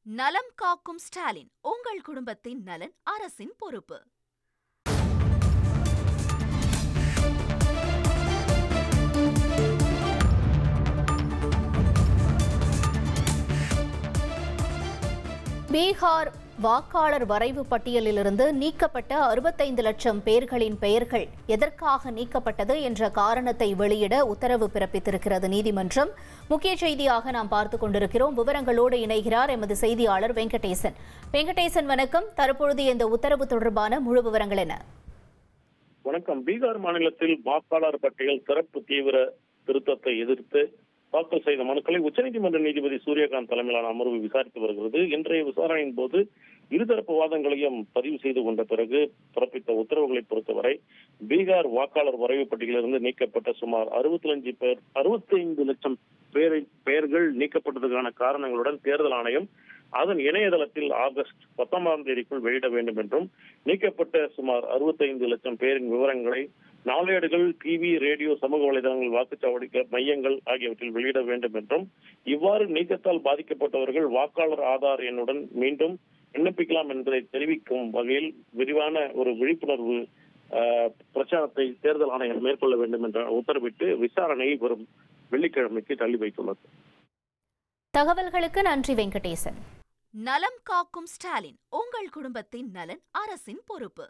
நலம் காக்கும் ஸ்டாலின், உங்கள் குடும்பத்தின் நலன் அரசின் பொறுப்பு. பீகார் வாக்காளர் வரைவு பட்டியலிலிருந்து நீக்கப்பட்ட 65 லட்சம் பேர்களின் பெயர்கள் எதற்காக நீக்கப்பட்டது என்ற காரணத்தை வெளியிட உத்தரவு பிறப்பித்திருக்கிறது நீதிமன்றம். முக்கிய செய்தியாக நாம் பார்த்துக் கொண்டிருக்கிறோம். விவரங்களோடு இணைகிறார் எமது செய்தியாளர் வெங்கடேசன். வெங்கடேசன், வணக்கம். தற்பொழுது இந்த உத்தரவு தொடர்பான முழு விவரங்கள் என்ன? வணக்கம். பீகார் மாநிலத்தில் வாக்காளர் பட்டியல் சிறப்பு தீவிர திருத்தத்தை எதிர்த்து தாக்கல் செய்த மனுக்களை உச்சநீதிமன்ற நீதிபதி சூரியகாந்த் தலைமையிலான அமர்வு விசாரித்து வருகிறது. இன்றைய விசாரணையின் போது இருதரப்பு வாதங்களையும் பதிவு செய்து கொண்ட பிறகு பிறப்பித்த உத்தரவுகளை பொறுத்தவரை பீகார் வாக்காளர் வரைவு பட்டியலிருந்து நீக்கப்பட்ட சுமார் 65 லட்சம் பெயர்கள் நீக்கப்பட்டதற்கான காரணங்களுடன் தேர்தல் ஆணையம் அதன் இணையதளத்தில் ஆகஸ்ட் 19ஆம் தேதிக்குள் வெளியிட வேண்டும் என்றும், நீக்கப்பட்ட சுமார் 65 லட்சம் பேரின் விவரங்களை நாளேடுகள், டிவி, ரேடியோ, சமூக வலைதளங்கள், வாக்குச்சாவடி மையங்கள் ஆகியவற்றில் வெளியிட வேண்டும் என்றும், இவ்வாறு நீக்கத்தால் பாதிக்கப்பட்டவர்கள் வாக்காளர் ஆதார் எண்ணுடன் மீண்டும் விண்ணப்பிக்கலாம் என்பதை தெரிவிக்கும் வகையில் விரிவான ஒரு விழிப்புணர்வு பிரச்சாரத்தை தேர்தல் ஆணையம் மேற்கொள்ள வேண்டும் என்ற உத்தரவிட்டு விசாரணையை வரும் வெள்ளிக்கிழமைக்கு தள்ளி வைத்துள்ளது. தகவல்களுக்கு நன்றி வெங்கடேசன். நலம் காக்கும் ஸ்டாலின், உங்கள் குடும்பத்தின் நலன் அரசின் பொறுப்பு.